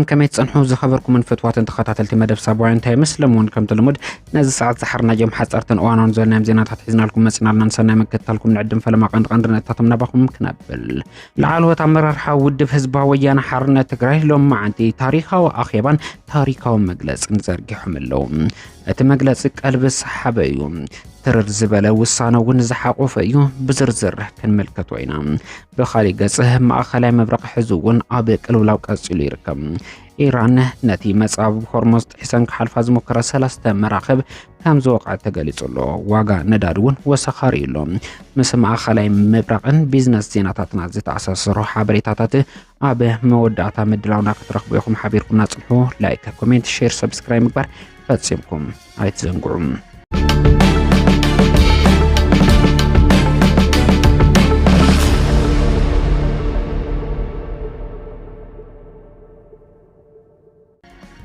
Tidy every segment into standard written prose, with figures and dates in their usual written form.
سلام كما يتصنحوا زخبركم من فتوات تخطاتلتي مدب سابوين تاي مسلمون كم تلمد نز ساعات زحرنا جم حصرتن اوانون زلنا مزينات حزنا لكم مسنا لنا نسنا مكتلكم نعدم فلما قندرنا تاتمنا باكم كنبل العالوة امرار حاود حزبا ويانا حرنا تግራይ ሎም ማዓንቲ ታሪኻዊ ኣኼባን ታሪኻዊ መግለጽ እንዘርጊሖም ኣለዉ እቲ መግለጽ ቀልቢ ሰሓበ እዩ ترر زبالة والصانون زحقوف ايو بزرزر كنملكت وينا بخالي قصه مع خلاي مبرق حزوون عابق الولاو قصيلو يركم إيران نتي مصعب هرمز حسن حلفاز مكرا سلاسته مراقب كم زوقع تقاليص له واقع ندارون وسخاري له مسمع خلاي مبرقن بيزنس زيناتاتنا زيت اساس روح حبريتاتات ابه مودعتا مدلاونا كترخبو يخم حبيركم نصلحو لايك كومنت شير سبسكرايب مقبر فتسيمكم ايتزنقعم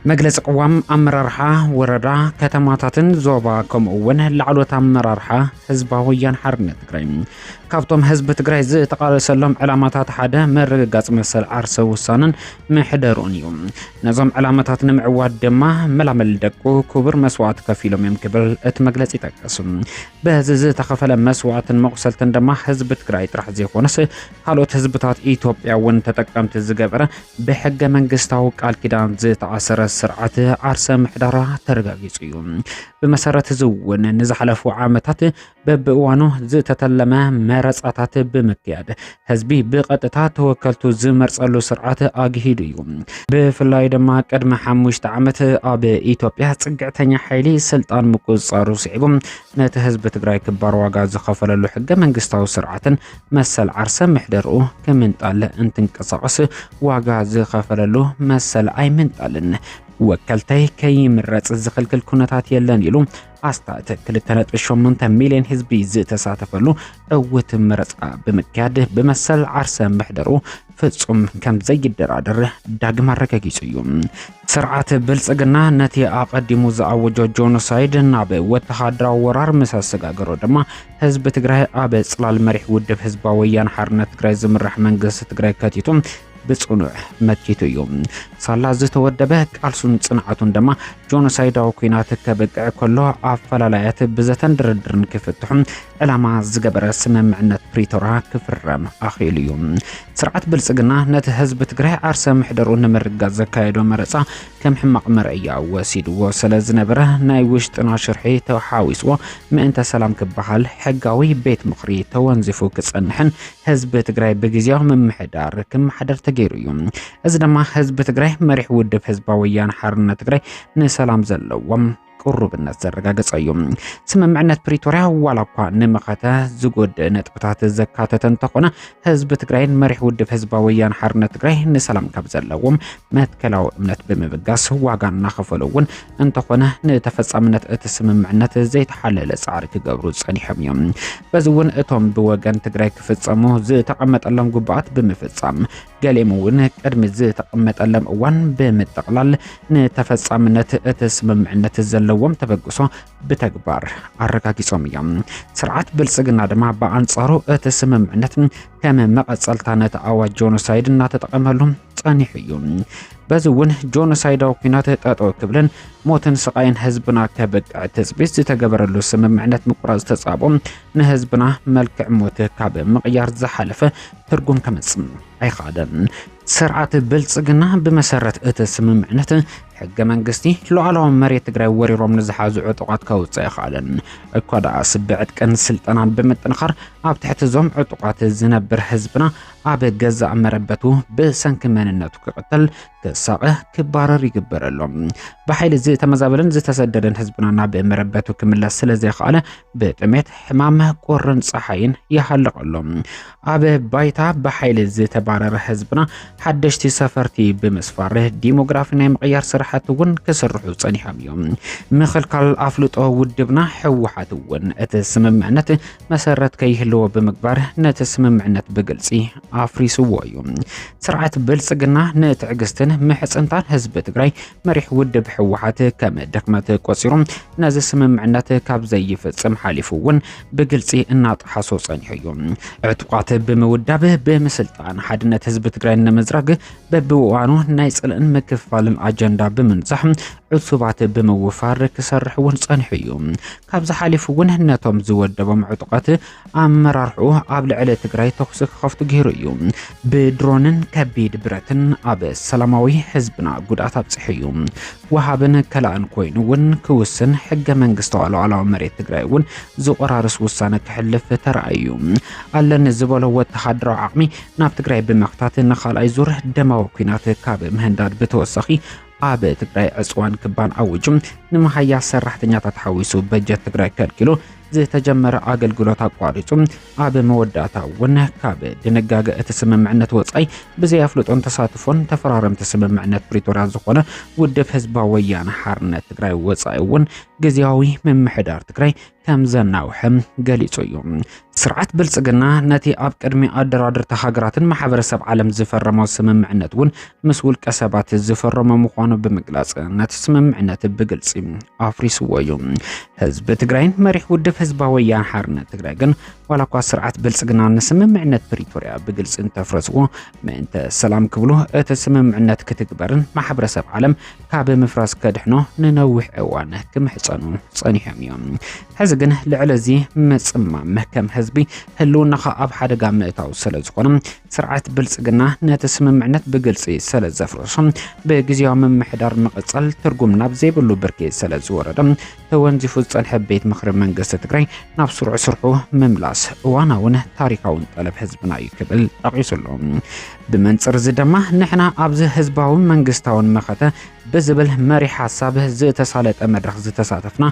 مجلس قوام أمرارها وردا كتماتاتن زوبا كم أون لعلوة أمرارها حزباويان حرنة تقريم كافتم حزب تقري زي تقال سلام علامات حدا مرقاص مسل عرس وسانن محدرون يوم نظام علامات نمعواد دما ملعمل دقو كبر مسوات كفيلهم يمكبل اتمجلس يتقسم بهز تخفل مسوات مقسلتن دما حزب تقري طرح زي خونس حالوت حزبتات ايتوبيا وين تتقمت الزقبره بحق منغستاو قال كيدان زي تعسر سرعه عرس محدره ترغاغيصيو بمسارات زون نزحلفو عامتات ببوانو زي تتلمه مرصاتات بمكياد حزبي بقطتا توكلتو زمرصلو سرعه اغهيديو بفلاي دما قدم 5 عامت اب ايتوبيا صقعتنيا حيلي سلطان مقصارو صعبم نت حزب تግራይ كبار واغا زخفللو حق منغستاو سرعتن مسل عرسه محدرو كمنطال انتنقصقس واغا زخفللو مسل ايمنطالن وكلتي كي مرص زخلكل كونتات يلن يلو أستاذ كل 3.8 مليون حزبي زي تساتفلو قوة مرصع بمكاد بمثل عرسه محدرو فصم كم زي الدرادر داغم ركاكيسيو سرعه بلصقنا نتي اقدمو زاوجو جونوسايد ناب وتحادرا ورار مساسغاغرو دما حزب تግራይ اب صلال مريح ودف حزباويان حرنت تግራይ زمرح منغس تግራይ كاتيتوم بصنع مكيتو يوم صلا زتودبه قالسون صنعتون دما جونوسايداو كينات كبقع كله افلالايات بزتن دردرن كفتحم علامه زغبر سممعنت بريتورا كفرم اخيليوم سرعه بلصقنا نت حزب تግራይ عرسه محدرون مرغا زكايدو مرصا كم حمق مرئيا وسيد وسلز نبره ناي وشطنا شرحي توحاويسو ما انت سلام كبحال حقاوي بيت مخري تونزفو كصنحن حزب تግራይ بغيزياو ممحدار كم حدر تغيريوم از دما حزب تግራይ مريح ودف حزباويان حرنه تግራይ نسلام زلوم قربنا زرغاغصيوم سممعنت بريتوريا والاقوا نمخته زغود نطبታት زكاتتن تخونه حزب تግራይ مريح ودف حزباويان حرنه تግራይ نسلام كبزلوم متكلاو امنت بمبغاس واغانا خفلون انتخونه نتفصامنت اتسممعنت زيت حلل صارك غبرو صنيحم بزون اتوم بوغان تግራይ كفصمو زي تقمطلم غبات بمفصام قاليمون قدم زي تقمطلم اوان بمتقلال نتفصامنت اتسممعنت زلوم تبقصو بتكبار አረጋግጾም ያም ስርዓት ብልጽግና ደማ በአንጻሩ እተስመምነት ከመ መቀጸልታነት አዋጅ ጆኖሳይድ እና ተጠቀመሉም ጻኒሕዩ በዝውን ጆኖሳይዳው ኩናት ተጣጦ ክብለን ሞትን ስቃይን ህዝብና ከበቃ ተጽቢስ ተገበረሉ ስመምዕነት ምቁራዝ ተጻቦም ነህዝብና መልክዕ ሞት ካብ መቅያር ዘሐለፈ ትርጉም ከመጽም አይኻደን ስርዓት ብልጽግና በመሰረት እተስመምዕነት حق منغستي لوعلاو مريت تግራይ ወሪሮም ንዝሓዙ ዕጡቃት ከውጽ ይኻለን እኳዳ ስብዕት ቀን ስልጣናን በመጠንኸር ኣብ ትሕቲ ዞም ዕጡቃት ዝነብር ህዝብና ኣብ ገዛ መረበቱ በሰንክ መንነቱ ክቅተል ከሳቀ ክባረር ይግበረሎም በኃይል ዝ ተመዛበለን ዝተሰደደን ህዝብና ናብ መረበቱ ክምለስ ስለዚህ ኻለ በጥሜት ሕማም ቆርን ፀሐይን ይሐልቀሎም ኣብ ባይታ በኃይል ዝ ተባረረ ህዝብና ሓደሽቲ ሰፈርቲ በመስፋር ዲሞግራፊና መቅያር حتون كسرحو صنيحم يوم مخلكال افلطو ودبنا حوحاتون اتسممعنت مسرت كيهلو بمقبار نتسممعنت بقلصي افريسو يوم سرعه بلصقنا نتعقستن محصنتان حزب تግራይ مريح ودب حوحات كم دكمت قصيروم ناز سممعنات كاب زي يفصم حليفون بقلصي እናጥሐሶ ጸኒሕዮም ዕጥቋት በመወዳብ በመሰልጣን ሓድነት ህዝብ ትግራይ ነመዝራግ በብዋኑ ናይ ጽልእን መከፋልን አጀንዳ በመንዛሕ ዕሱባት በመወፋር ክሰርሕውን ጸኒሕዮም ካብዛ ሓሊፍውን ነቶም ዝወደቦም ዕጥቋት አመራርሑ ኣብ ልዕለ ትግራይ ተኩስ ክኸፍቱ ገይሩ እዩ ብድሮንን ከቢድ ብረትን ኣብ ሰላማዊ ህዝብና ጉዳት ኣብጽሕዩ ወሃብን ከላን ኮይኑውን ክውስን ሕገ መንግስታዊ ሉዓላዊ መሬት ትግራይውን ዝቆራርስ ውሳነ ክሕልፍ ተራእዩ አለን ዝበለው ወተሓደራዊ ዓቕሚ ናብ ትግራይ በመኽታት ንኻልኣይ ዙር ደማዊ ኩናት ካብ ምህንዳድ ብተወሳኺ ኣብ ትግራይ ዕፅዋን ክባን ኣውጅም ንመሃያ ሰራሕተኛታት ሓዊሱ በጀት ትግራይ ከልኪሉ ዝተጀመረ አገልግሎት አቋሪጹ ኣብ መወዳእታውን ካብ ድንጋገ እቲ ስምምዕነት ወጻይ ብዘይፍልጦን ተሳትፎን ተፈራረምቲ ስምምዕነት ፕሪቶሪያ ዝኾነ ውድብ ህዝባዊ ወያነ ሓርነት ትግራይ ወጻይውን ግዚያዊ ምምሕዳር ትግራይ ከም ዘናውሕም ገሊጹ እዩ ስርዓት ብልጽግና ነቲ ኣብ ቅድሚ ኣደራድርቲ ሃገራትን ማሕበረሰብ ዓለም ዝፈረመው ስምምዕነትውን ምስ ውልቀ ሰባት ዝፈረመ ምዃኑ ብምግላጽ ነቲ ስምምዕነት ብግልጽ ኣፍሪስዎ እዩ ህዝብ ትግራይን መሪሕ ውድብ ህዝባዊ ወያነ ሓርነት ትግራይ ግን ዋላኳ ስርዓት ብልጽግና ንስምምዕነት ፕሪቶሪያ ብግልጽ እንተፍረስዎ ምእንተ ሰላም ክብሉ እቲ ስምምዕነት ክትግበርን ማሕበረሰብ ዓለም ካብ ምፍራስ ከድሕኖ ንነዊሕ እዋን ክምሕጸኑ ጸኒሖም እዮም ሕዚ ግን ልዕለዚ መጽማም ከም ህዝቢ ህልውናኻ ኣብ ሓደጋ ምእታው ስለዝኾነ ስርዓት ብልጽግና ነቲ ስምምዕነት ብግልጽ ስለዘፍረሶም ብግዚያዊ ምምሕዳር መቐጸል ትርጉም ናብ ዘይብሉ ብርኪ ስለዝወረደ ተወንዚፉ ዝጸንሐ ቤት ምኽሪ መንግስቲ ትግራይ ናብ ስሩዕ ስርሑ ምምላስ እዋናውን ታሪካውን ጠለብ ህዝብና እዩ ክብል ጠቂሱሎ ብመንጽር ዝደማ ንሕና ኣብዚ ህዝባዊ መንግስታውን መኸተ بزبل مري حساب ዝተሳለጠ መድረኽ ዝተሳተፍና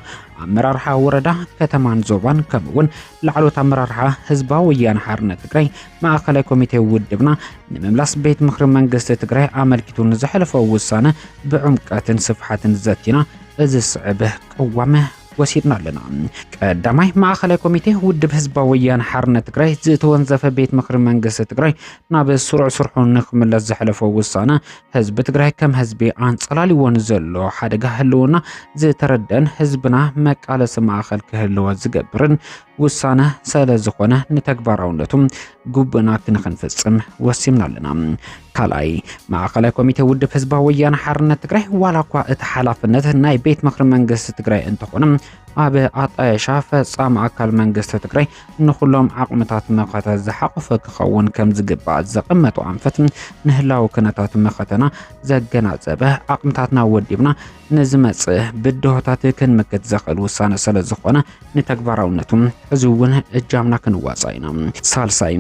አመራርሓ ወረዳ ከተማን ዞባን ከምውን ለዓሎት አመራርሓ ህዝባዊ ወያነ ሓርነት ትግራይ ማእከላይ ኮሚቴ ውድብና ንምምላስ ቤት ምኽሪ መንግስቲ ትግራይ አመልኪቱን ዝሕለፈው ውሳነ ብዕምቀትን ስፍሓትን ዘቲና እዚ ስዕብህ ቀዋመ وسيدنا لنا قداماي ማእከላይ ኮሚቴ ውድብ ህዝባዊ ወያነ ሓርነት ትግራይ ዝተወንዘፈ ቤት ምኽሪ መንግስቲ ትግራይ ናብ ስሩዕ ስርሑን ንክምለስ ዝሕለፈው ውሳነ ህዝብ ትግራይ ከም ህዝቢ አንጸላሊውን ዘሎ ሓደጋ ህልውና ዝተረደን ህዝብና መቃለስ ማእከል ክህልው ዝገብርን ውሳነ ስለዝኾነ ንተግባራውነቱም ጉብና ክንፈጽም ወሲምና ለና ካልኣይ ማእከላይ ኮሚቴ ውድብ ህዝባዊ ወያነ ሓርነት ትግራይ ዋላኳ እቲ ሓላፍነት ናይ ቤት ምኽሪ መንግስቲ ትግራይ እንትኾነ ኣብ ኣጣየሻ ፈጻም ኣካል መንግስቲ ትግራይ ንኹሎም ዓቕምታት መኸተ ዝሓቆፈ ክኸውን ከም ዝግባእ ዘቐመጡ ኣንፈት ንህላው ክነታት መኸተና ዘገናዘበ ዓቕምታትና ወዲብና ንዝመጽእ ብድሆታት ክንምክት ዘኽእል ውሳነ ስለዝኾነ ንተግባራውነቱም ሕዝውን እጃምና ክንዋጻይና ሳልሳይ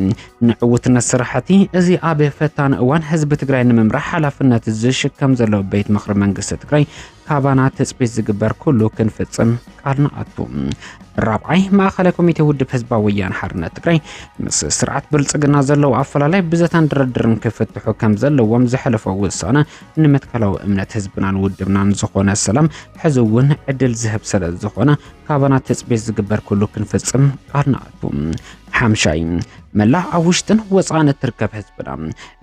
ንዕውትነት ስራሕቲ እዚ ኣብ ፈታን እዋን ህዝቢ ትግራይ ንምምራሕ ሓላፍነት ዝሽከም ዘሎ ቤት ምኽሪ መንግስቲ ትግራይ ካባና ተጽቢት ዝግበር ኩሉ ክንፈጽም ቃልና ኣቱ ራብዓይ ማእከላይ ኮሚቴ ውድብ ህዝባዊ ወያነ ሓርነት ትግራይ ምስ ስርዓት ብልጽግና ዘለው ኣፈላላይ ብዘታን ድርድርን ክፍትሑ ከም ዘለዎም ዝሕለፈው ውሳነ ንመትከላዊ እምነት ህዝብናን ውድብናን ዝኾነ ሰላም ሕዝውን ዕድል ዝህብ ስለዝኾነ ካባና ተጽቢት ዝግበር ኩሉ ክንፈጽም ቃልና ኣቱ ሓምሻይ መላ ኣውሽጥን ወፃነ ትርከብ ህዝብና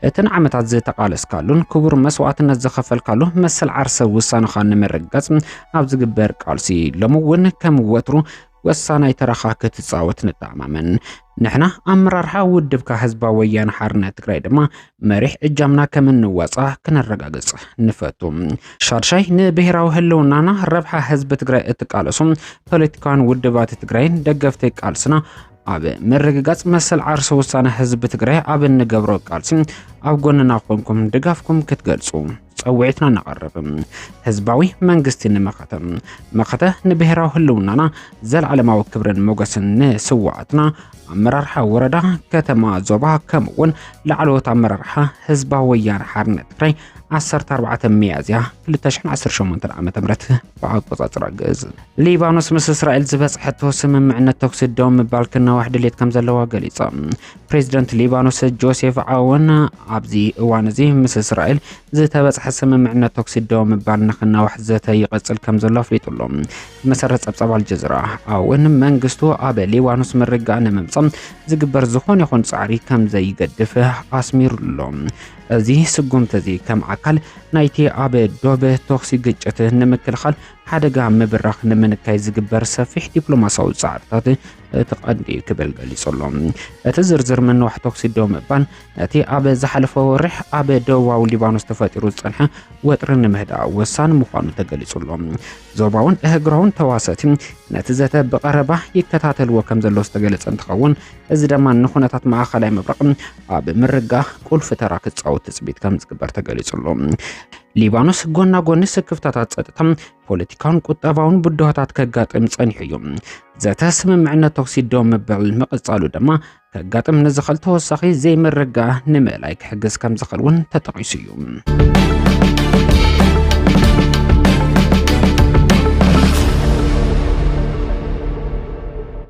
እተን ዓመታት ዝተቃለስካሉን ክቡር መስዋዕትነት ዝኸፈልካሉ መሰል ዓርሰ ውሳነ ኻን መረጋጽ ኣብ ዝግበር ቃልሲ ለምውን ከም ወትሩ ወሳናይ ተራኻ ክትጻወት ንጣማመን ንሕና አመራርሓ ውድብካ ህዝባዊ ወያነ ሓርነት ትግራይ ድማ መሪሕ እጃምና ከም እንዋጻ ክነረጋግጽ ንፈቱ ሻርሻይ ንብሔራዊ ህልውናና ረብሓ ህዝቢ ትግራይ እትቃለሱም ፖለቲካን ውድባት ትግራይን ደገፍቲ ቃልስና ኣብ መረጋጋጽ መሰል ዓርሰ ውሳነ ህዝቢ ትግራይ ኣብ እንገብሮ ቃልሲ ኣብ ጎንና ኮንኩም ድጋፍኩም ክትገልጹ ጸውዒትና ነቐርብ ህዝባዊ መንግስቲ ንመኸተ ንብሔራዊ ህልውናና ዘለዓለማዊ ክብርን ሞገስን ንስዋዕትና አመራርሓ ወረዳ ከተማ ዞባ ከምውን ለዓሎት አመራርሓ ህዝባዊ ወያነ ሓርነት ትግራይ 14 ሚያዝያ 2018 ዓመተ ምህረት በአቆጻጸር ግዕዝ ሊባኖስ ምስ እስራኤል ዝበጽሐቶ ስምምዕነት ተኩስ ደም ባልክና ዋሕድ ሌት ከም ዘለዋ ገሊጻ ፕሬዝዳንት ሊባኖስ ጆሴፍ አውን ኣብዚ እዋን እዚ ምስ እስራኤል ዝተበጽሐ ስምምዕነት ተኩስ ደም ባልንክና ዋሕድ ዘተ ይቀጽል ከም ዘሎ ፍሊጡሎም መሰረት ጸብጻብ አልጀዚራ አውን መንግስቱ ኣብ ሊባኖስ መረጋዕ ንምምጻም ዝግበር ዝኾነ ይኹን ጻዕሪ ከም ዘይገድፍ ኣስሚሩሎም እዚ ስጉምቲ እዚ ከም ኣካል ናይቲ ኣብ ዶብ ተኽሲ ግጭት ንምክልኻል ሓደጋ ምብራኽ ንምንካይ ዝግበር ሰፊሕ ዲፕሎማሲያዊ ጻዕርታት ተቐንዲ ክብል ገሊጹሎ እቲ ዝርዝር ምንዋሕ ተኽሲ ደው ምባል እቲ ኣብ ዝሓለፈ ወርሕ ኣብ ደቡባዊ ሊባኖስ ተፈጢሩ ዝጸንሐ ወጥሪ ንምህዳእ ወሳኒ ምዃኑ ተገሊጹሎ ዞባውን እህግራውን ተዋሰቲ ነቲ ዘተ ብቐረባ ይከታተልዎ ከም ዘሎ ዝተገለጸ እንትኸውን እዚ ድማ ንኹነታት ማእኸላይ ምብራቕ ኣብ ምርጋህ ቁልፊ ተራ ክጻወት ትጽቢት ከም ዝግበር ተገሊጹሎ ሊባኖስ ጎና ጎኒ ስክፍታታት ጸጥታ ፖለቲካውን ቁጠባውን ብድሆታት ከጋጥም ጸኒሑ እዩ ዘተ ስምምዕነት ተኽሲ ደው ምባል ምቕጻሉ ድማ ከጋጥም ንዝኽእል ተወሳኺ ዘይምርጋህ ንምእላይ ክሕግዝ ከም ዝኽእል እውን ተጠቒሱ እዩ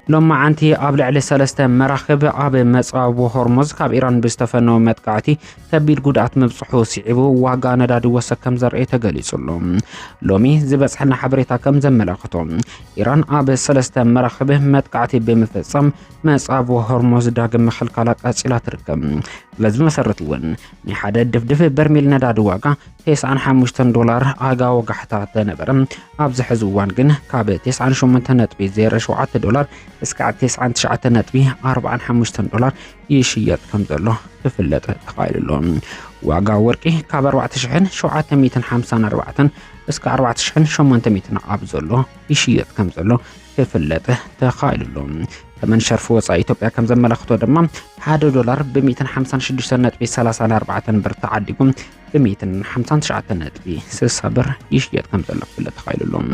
لما عنتي قبل على سلسته مراخب عب مصاب هرمز كاب إيران بستفنو متقعتي كبير قدعت مبصحو سعبو واقع نداد وسكم زرعي تقليصلهم لومي زبس حنا حبريتا كم زملاقتهم إيران عب سلسته مراخب متقعتي بمفصم مصاب هرمز داقم خلقالات أسئلة تركم لازم مسرتون نحدد دفدف برميل نداد واقع $95 آقا وقحتا تنبرم عب زحزوان جن كاب $9.08 اسكع $99.45 يشيط كم زلو تفلت تقايل لهم واقع ورقي كاب 4,754 اسكع 4,800 عب زلو يشيط كم زلو تفلت تقايل لهم كمان شرفو وصا إثيوبيا كم زملاختو دما $1 ب$156.34 بر تعديكم ب$159.60 يشيط كم زلو تفلت تقايل لهم